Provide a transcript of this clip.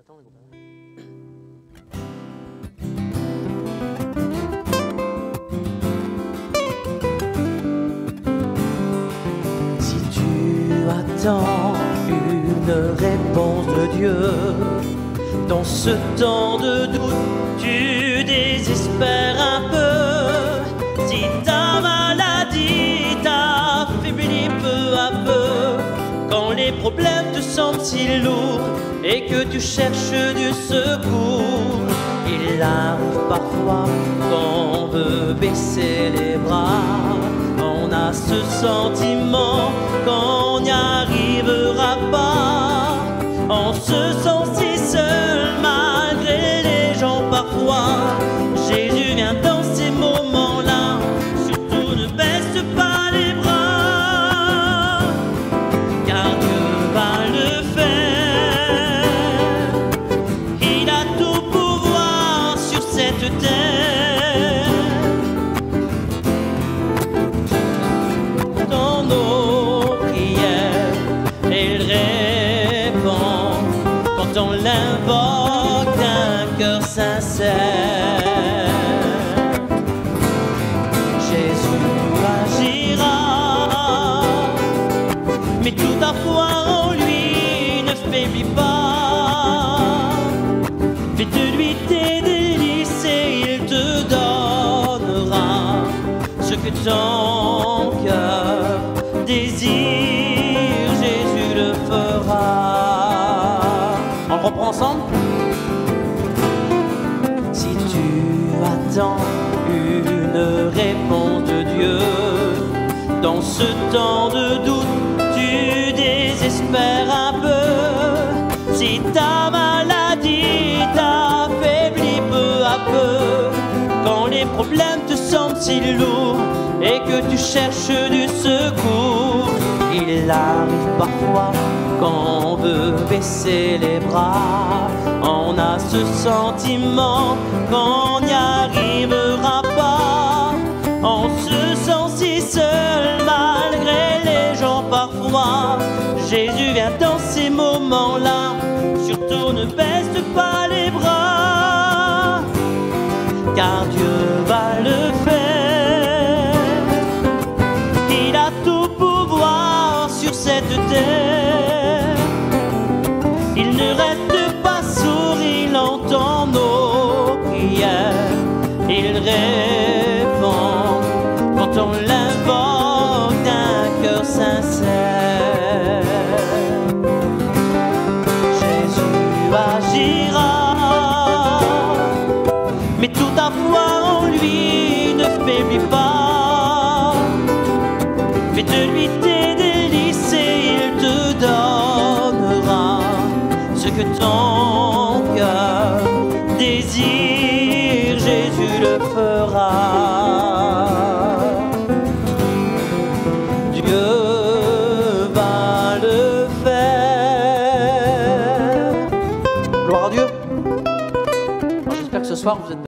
Attends, les copains. Si tu attends une réponse de Dieu, dans ce temps de doute, tu désespères un peu. Si ta maladie t'affaiblit peu à peu, quand les problèmes te semblent si lourds et que tu cherches du secours, il arrive parfois qu'on veut baisser les bras. On a ce sentiment qu'on n'y arrivera pas. On se sent si seul malgré les gens parfois. Jésus vient dans ces moments-là. Surtout ne baisse pas les bras, car Dieu va le faire. Il a tout pouvoir sur cette terre. Dans nos prières, il répond quand on l'invoque d'un cœur sincère. Jésus agira, mais toute ta foi en lui ne faiblit pas. Fais de lui tes délices et il te donnera ce que ton cœur désire. Jésus le fera. On reprend ensemble. Si tu attends une réponse de Dieu, dans ce temps de doute, tu désespères un peu. Si ta maladie t'affaiblit peu à peu, quand les problèmes te semblent si lourds et que tu cherches du secours, il arrive parfois qu'on veut baisser les bras. On a ce sentiment qu'on n'y arrivera pas. On se sent si seul malgré les gens parfois. Jésus vient dans ces moments-là. Surtout ne baisse pas les bras, car Dieu va le faire. Il a tout pouvoir sur cette terre. Il ne reste pas sourd, il entend nos prières. Il répond quand on l'invoque d'un cœur sincère. Jésus agira, mais toute ta foi en lui ne faiblit pas. Fais de lui tes délices et il te donnera ce que ton cœur désire. Jésus le fera. Dieu va le faire. Gloire à Dieu. J'espère que ce soir vous êtes